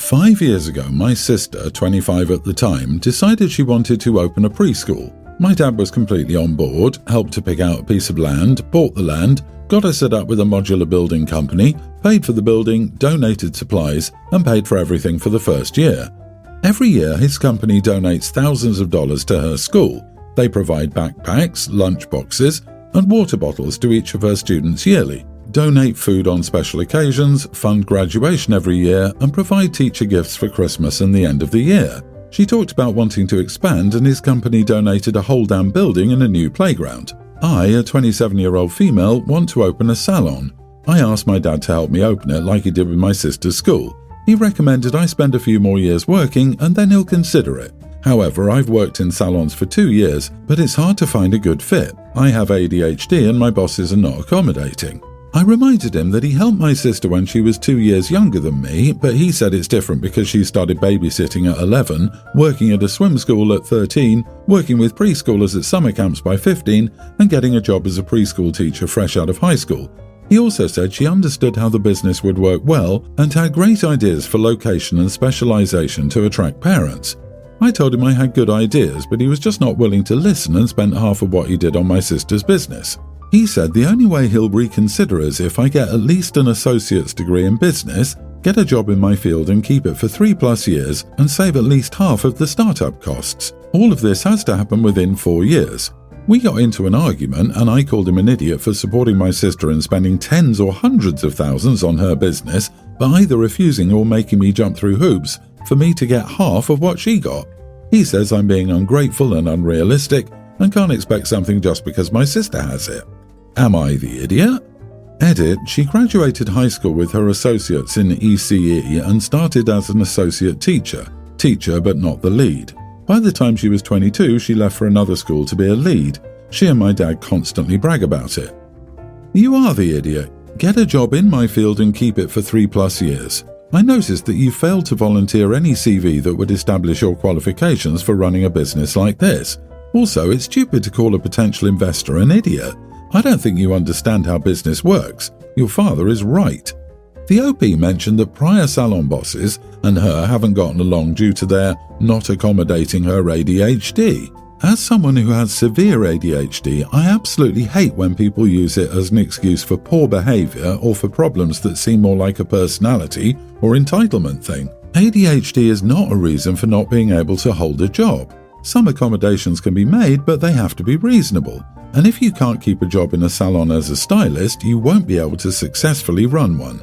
5 years ago, my sister, 25 at the time, decided she wanted to open a preschool. My dad was completely on board, helped to pick out a piece of land, bought the land, got her set up with a modular building company, paid for the building, donated supplies, and paid for everything for the first year. Every year, his company donates thousands of dollars to her school. They provide backpacks, lunch boxes, and water bottles to each of her students yearly, donate food on special occasions, fund graduation every year, and provide teacher gifts for Christmas and the end of the year. She talked about wanting to expand, and his company donated a whole damn building and a new playground. I, a 27-year-old female, want to open a salon. I asked my dad to help me open it like he did with my sister's school. He recommended I spend a few more years working and then he'll consider it. However, I've worked in salons for 2 years, but it's hard to find a good fit. I have ADHD and my bosses are not accommodating. I reminded him that he helped my sister when she was 2 years younger than me, but he said it's different because she started babysitting at 11, working at a swim school at 13, working with preschoolers at summer camps by 15, and getting a job as a preschool teacher fresh out of high school. He also said she understood how the business would work well and had great ideas for location and specialization to attract parents. I told him I had good ideas, but he was just not willing to listen and spent half of what he did on my sister's business. He said the only way he'll reconsider is if I get at least an associate's degree in business, get a job in my field and keep it for 3+ years, and save at least half of the startup costs. All of this has to happen within 4 years. We got into an argument and I called him an idiot for supporting my sister and spending tens or hundreds of thousands on her business, but either refusing or making me jump through hoops for me to get half of what she got. He says I'm being ungrateful and unrealistic and can't expect something just because my sister has it. Am I the idiot? Edit, she graduated high school with her associates in ECE and started as an associate teacher but not the lead. By the time she was 22, she left for another school to be a lead. She and my dad constantly brag about it. You are the idiot. Get a job in my field and keep it for 3+ years. I noticed that you failed to volunteer any CV that would establish your qualifications for running a business like this. Also, it's stupid to call a potential investor an idiot. I don't think you understand how business works. Your father is right. The OP mentioned that prior salon bosses and her haven't gotten along due to their not accommodating her ADHD. As someone who has severe ADHD, I absolutely hate when people use it as an excuse for poor behavior or for problems that seem more like a personality or entitlement thing. ADHD is not a reason for not being able to hold a job. Some accommodations can be made, but they have to be reasonable. And if you can't keep a job in a salon as a stylist, you won't be able to successfully run one.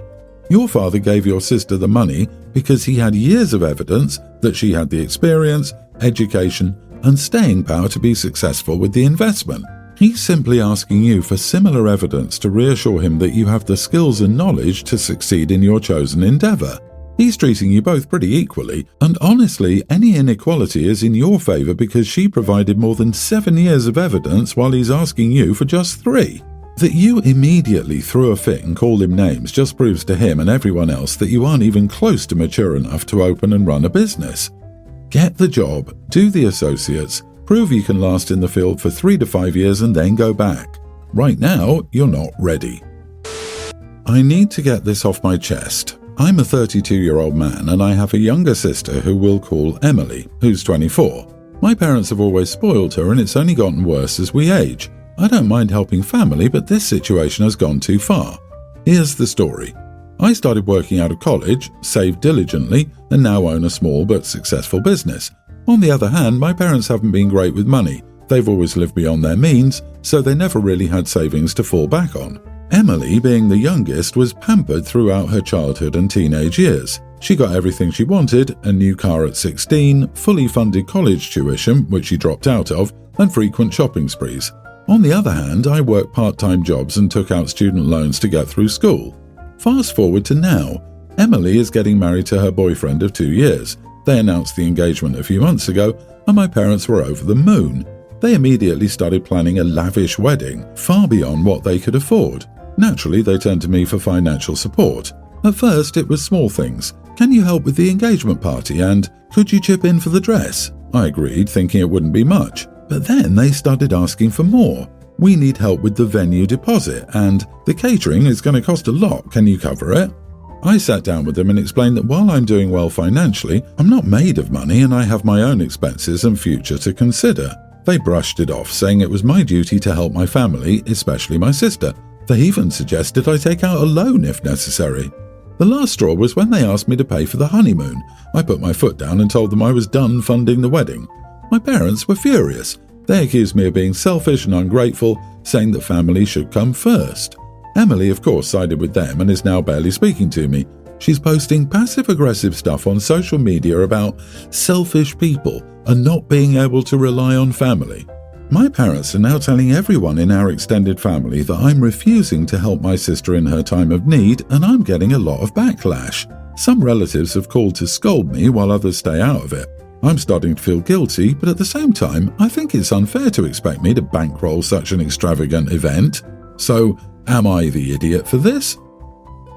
Your father gave your sister the money because he had years of evidence that she had the experience, education, and staying power to be successful with the investment. He's simply asking you for similar evidence to reassure him that you have the skills and knowledge to succeed in your chosen endeavor. He's treating you both pretty equally, and honestly, any inequality is in your favor because she provided more than 7 years of evidence while he's asking you for just 3. That you immediately threw a fit and called him names just proves to him and everyone else that you aren't even close to mature enough to open and run a business. Get the job, do the associates, prove you can last in the field for 3 to 5 years and then go back. Right now, you're not ready. I need to get this off my chest. I'm a 32-year-old man and I have a younger sister who we'll call Emily, who's 24. My parents have always spoiled her and it's only gotten worse as we age. I don't mind helping family, but this situation has gone too far. Here's the story. I started working out of college, saved diligently, and now own a small but successful business. On the other hand, my parents haven't been great with money. They've always lived beyond their means, so they never really had savings to fall back on. Emily, being the youngest, was pampered throughout her childhood and teenage years. She got everything she wanted, a new car at 16, fully funded college tuition, which she dropped out of, and frequent shopping sprees. On the other hand, I worked part-time jobs and took out student loans to get through school. Fast forward to now. Emily is getting married to her boyfriend of 2 years. They announced the engagement a few months ago, and my parents were over the moon. They immediately started planning a lavish wedding, far beyond what they could afford. Naturally, they turned to me for financial support. At first, it was small things. Can you help with the engagement party, and could you chip in for the dress? I agreed, thinking it wouldn't be much. But then they started asking for more. We need help with the venue deposit, and the catering is going to cost a lot. Can you cover it? I sat down with them and explained that while I'm doing well financially, I'm not made of money and I have my own expenses and future to consider. They brushed it off, saying it was my duty to help my family, especially my sister. They even suggested I take out a loan if necessary. The last straw was when they asked me to pay for the honeymoon. I put my foot down and told them I was done funding the wedding. My parents were furious. They accused me of being selfish and ungrateful, saying that family should come first. Emily, of course, sided with them and is now barely speaking to me. She's posting passive-aggressive stuff on social media about selfish people and not being able to rely on family. My parents are now telling everyone in our extended family that I'm refusing to help my sister in her time of need, and I'm getting a lot of backlash. Some relatives have called to scold me while others stay out of it. I'm starting to feel guilty, but at the same time, I think it's unfair to expect me to bankroll such an extravagant event. So, am I the idiot for this?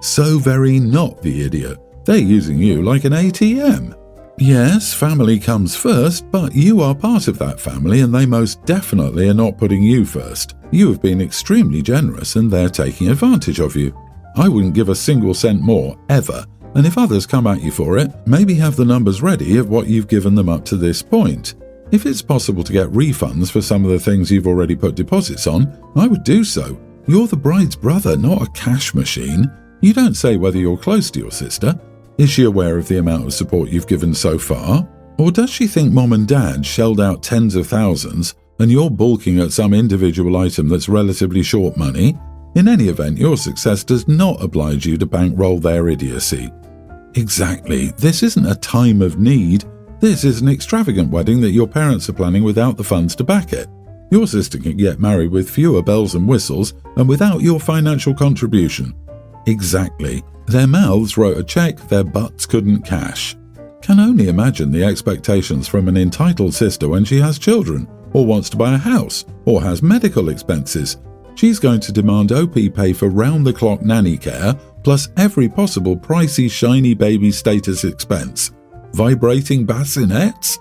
So very not the idiot. They're using you like an ATM. Yes, family comes first, but you are part of that family and they most definitely are not putting you first. You have been extremely generous and they're taking advantage of you. I wouldn't give a single cent more, ever. And if others come at you for it, maybe have the numbers ready of what you've given them up to this point. If it's possible to get refunds for some of the things you've already put deposits on, I would do so. You're the bride's brother, not a cash machine. You don't say whether you're close to your sister. Is she aware of the amount of support you've given so far? Or does she think mom and dad shelled out tens of thousands and you're balking at some individual item that's relatively short money? In any event, your success does not oblige you to bankroll their idiocy. Exactly. This isn't a time of need. This is an extravagant wedding that your parents are planning without the funds to back it. Your sister can get married with fewer bells and whistles and without your financial contribution. Exactly. Their mouths wrote a check their butts couldn't cash. Can only imagine the expectations from an entitled sister when she has children, or wants to buy a house, or has medical expenses. She's going to demand OP pay for round-the-clock nanny care, plus every possible pricey shiny baby status expense. Vibrating bassinets?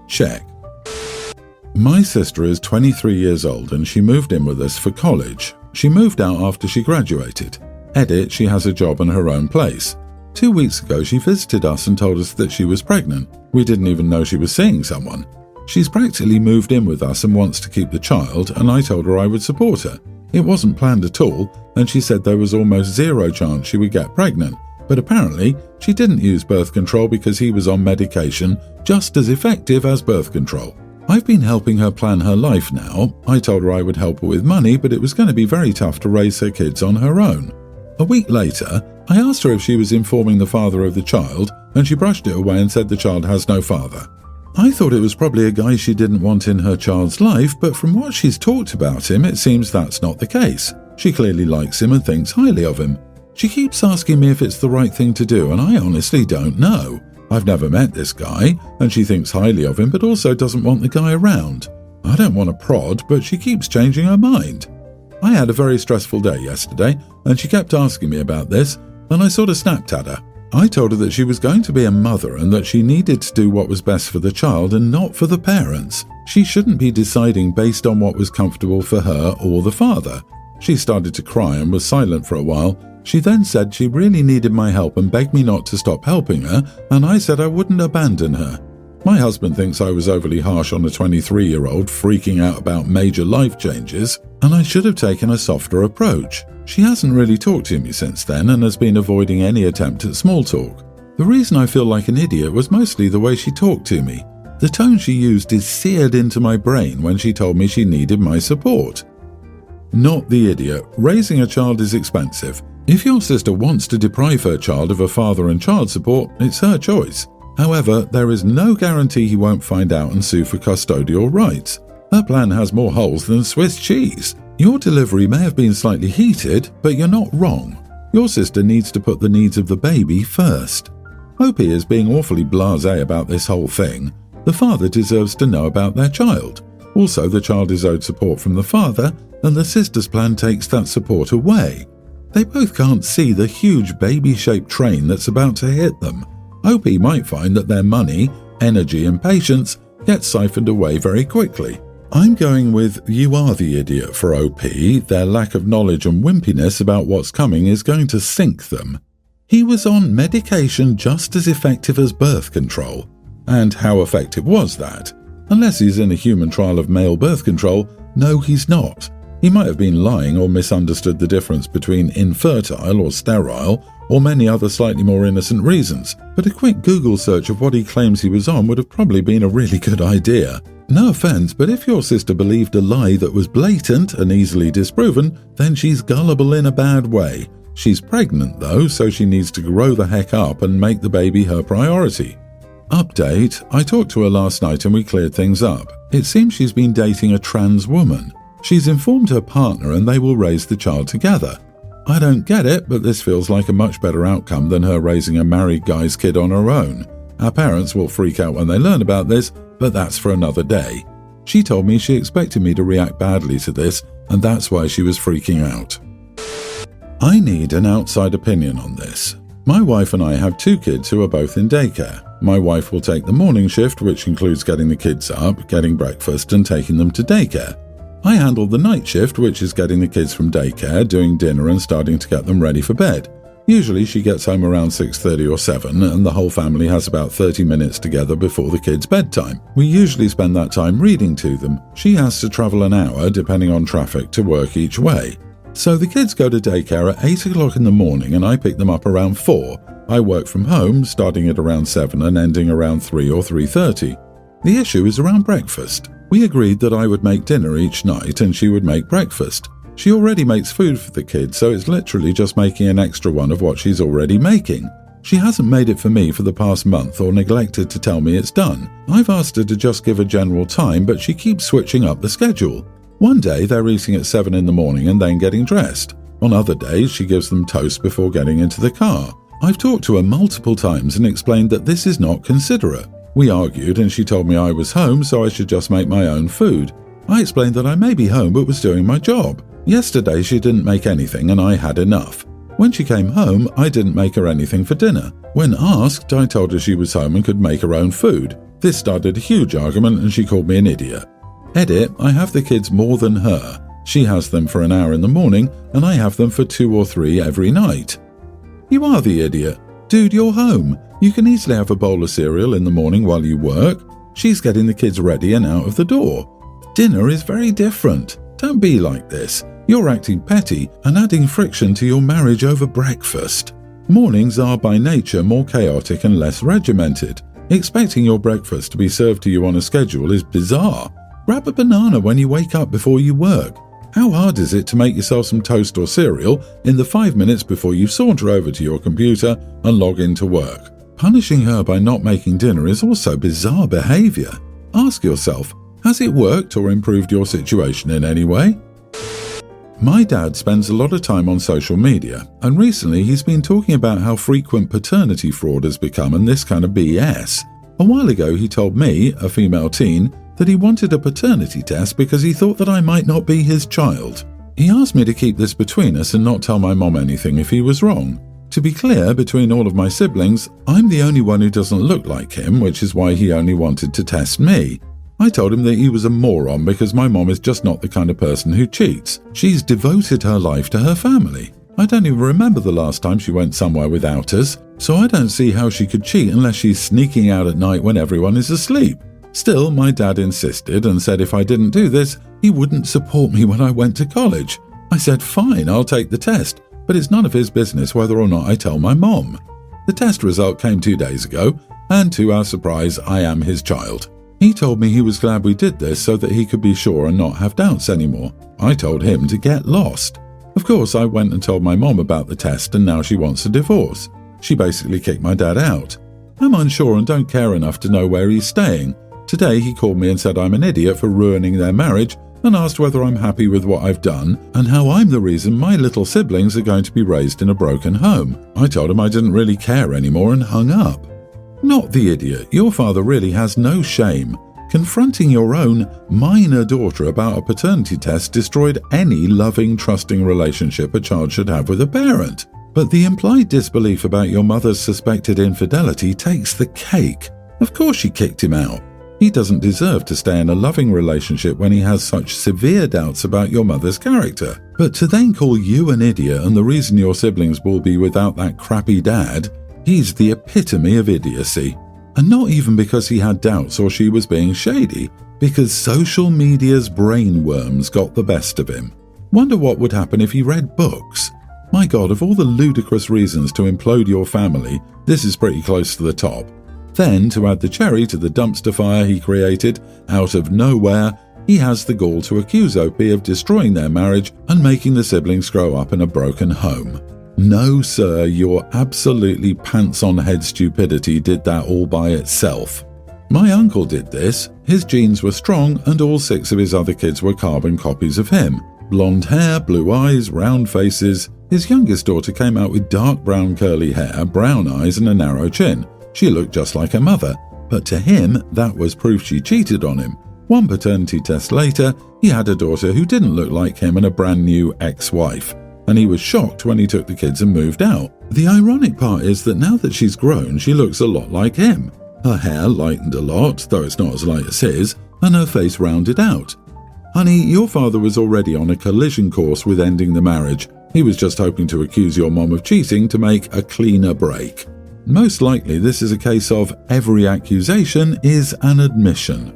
Check. My sister is 23 years old and she moved in with us for college. She moved out after she graduated. Edit, she has a job and her own place. 2 weeks ago she visited us and told us that she was pregnant. We didn't even know she was seeing someone. She's practically moved in with us and wants to keep the child, and I told her I would support her. It wasn't planned at all, and she said there was almost zero chance she would get pregnant. But apparently, she didn't use birth control because he was on medication, just as effective as birth control. I've been helping her plan her life now. I told her I would help her with money, but it was going to be very tough to raise her kids on her own. A week later, I asked her if she was informing the father of the child, and she brushed it away and said the child has no father. I thought it was probably a guy she didn't want in her child's life, but from what she's talked about him, it seems that's not the case. She clearly likes him and thinks highly of him. She keeps asking me if it's the right thing to do, and I honestly don't know. I've never met this guy, and she thinks highly of him but also doesn't want the guy around. I don't want to prod, but she keeps changing her mind. I had a very stressful day yesterday, and she kept asking me about this, and I sort of snapped at her. I told her that she was going to be a mother and that she needed to do what was best for the child and not for the parents. She shouldn't be deciding based on what was comfortable for her or the father. She started to cry and was silent for a while. She then said she really needed my help and begged me not to stop helping her, and I said I wouldn't abandon her. My husband thinks I was overly harsh on a 23-year-old freaking out about major life changes, and I should have taken a softer approach. She hasn't really talked to me since then and has been avoiding any attempt at small talk. The reason I feel like an idiot was mostly the way she talked to me. The tone she used is seared into my brain when she told me she needed my support. Not the idiot. Raising a child is expensive. If your sister wants to deprive her child of a father and child support, it's her choice. However, there is no guarantee he won't find out and sue for custodial rights. Her plan has more holes than Swiss cheese. Your delivery may have been slightly heated, but you're not wrong. Your sister needs to put the needs of the baby first. OP is being awfully blasé about this whole thing. The father deserves to know about their child. Also, the child is owed support from the father, and the sister's plan takes that support away. They both can't see the huge baby-shaped train that's about to hit them. OP might find that their money, energy and patience get siphoned away very quickly. I'm going with you are the idiot for OP. Their lack of knowledge and wimpiness about what's coming is going to sink them. He was on medication just as effective as birth control. And how effective was that? Unless he's in a human trial of male birth control, no, he's not. He might have been lying or misunderstood the difference between infertile or sterile, or many other slightly more innocent reasons, but a quick Google search of what he claims he was on would have probably been a really good idea. No offense, but if your sister believed a lie that was blatant and easily disproven, then she's gullible in a bad way. She's pregnant though, so she needs to grow the heck up and make the baby her priority. Update, I talked to her last night and we cleared things up. It seems she's been dating a trans woman. She's informed her partner and they will raise the child together. I don't get it, but this feels like a much better outcome than her raising a married guy's kid on her own. Our parents will freak out when they learn about this, but that's for another day. She told me she expected me to react badly to this, and that's why she was freaking out. I need an outside opinion on this. My wife and I have 2 kids who are both in daycare. My wife will take the morning shift, which includes getting the kids up, getting breakfast, and taking them to daycare. I handle the night shift, which is getting the kids from daycare, doing dinner and starting to get them ready for bed. Usually she gets home around 6:30 or 7 and the whole family has about 30 minutes together before the kids' bedtime. We usually spend that time reading to them. She has to travel an hour, depending on traffic, to work each way. So the kids go to daycare at 8 o'clock in the morning and I pick them up around 4. I work from home, starting at around 7 and ending around 3 or 3:30. The issue is around breakfast. We agreed that I would make dinner each night and she would make breakfast. She already makes food for the kids, so it's literally just making an extra one of what she's already making. She hasn't made it for me for the past month or neglected to tell me it's done. I've asked her to just give a general time, but she keeps switching up the schedule. One day they're eating at 7 in the morning and then getting dressed. On other days she gives them toast before getting into the car. I've talked to her multiple times and explained that this is not considerate. We argued and she told me I was home, so I should just make my own food. I explained that I may be home but was doing my job. Yesterday she didn't make anything and I had enough. When she came home, I didn't make her anything for dinner. When asked, I told her she was home and could make her own food. This started a huge argument and she called me an idiot. Edit, I have the kids more than her. She has them for an hour in the morning and I have them for 2 or 3 every night. You are the idiot. Dude, you're home. You can easily have a bowl of cereal in the morning while you work. She's getting the kids ready and out of the door. Dinner is very different. Don't be like this. You're acting petty and adding friction to your marriage over breakfast. Mornings are by nature more chaotic and less regimented. Expecting your breakfast to be served to you on a schedule is bizarre. Grab a banana when you wake up before you work. How hard is it to make yourself some toast or cereal in the 5 minutes before you saunter over to your computer and log into work? Punishing her by not making dinner is also bizarre behavior. Ask yourself, has it worked or improved your situation in any way? My dad spends a lot of time on social media, and recently he's been talking about how frequent paternity fraud has become and this kind of BS. A while ago he told me, a female teen, that he wanted a paternity test because he thought that I might not be his child. He asked me to keep this between us and not tell my mom anything if he was wrong. To be clear, between all of my siblings, I'm the only one who doesn't look like him, which is why he only wanted to test me. I told him that he was a moron because my mom is just not the kind of person who cheats. She's devoted her life to her family. I don't even remember the last time she went somewhere without us, so I don't see how she could cheat unless she's sneaking out at night when everyone is asleep. Still, my dad insisted and said if I didn't do this, he wouldn't support me when I went to college. I said, fine, I'll take the test, but it's none of his business whether or not I tell my mom. The test result came 2 days ago, and to our surprise, I am his child. He told me he was glad we did this so that he could be sure and not have doubts anymore. I told him to get lost. Of course, I went and told my mom about the test and now she wants a divorce. She basically kicked my dad out. I'm unsure and don't care enough to know where he's staying. Today he called me and said I'm an idiot for ruining their marriage and asked whether I'm happy with what I've done and how I'm the reason my little siblings are going to be raised in a broken home. I told him I didn't really care anymore and hung up. Not the idiot. Your father really has no shame. Confronting your own minor daughter about a paternity test destroyed any loving, trusting relationship a child should have with a parent. But the implied disbelief about your mother's suspected infidelity takes the cake. Of course she kicked him out. He doesn't deserve to stay in a loving relationship when he has such severe doubts about your mother's character. But to then call you an idiot and the reason your siblings will be without that crappy dad, he's the epitome of idiocy. And not even because he had doubts or she was being shady, because social media's brainworms got the best of him. Wonder what would happen if he read books? My God, of all the ludicrous reasons to implode your family, this is pretty close to the top. Then, to add the cherry to the dumpster fire he created, out of nowhere, he has the gall to accuse OP of destroying their marriage and making the siblings grow up in a broken home. No, sir, your absolutely pants-on-head stupidity did that all by itself. My uncle did this. His genes were strong and all 6 of his other kids were carbon copies of him. Blonde hair, blue eyes, round faces. His youngest daughter came out with dark brown curly hair, brown eyes and a narrow chin. She looked just like her mother, but to him, that was proof she cheated on him. One paternity test later, he had a daughter who didn't look like him and a brand new ex-wife. And he was shocked when he took the kids and moved out. The ironic part is that now that she's grown, she looks a lot like him. Her hair lightened a lot, though it's not as light as his, and her face rounded out. Honey, your father was already on a collision course with ending the marriage. He was just hoping to accuse your mom of cheating to make a cleaner break. Most likely this is a case of every accusation is an admission.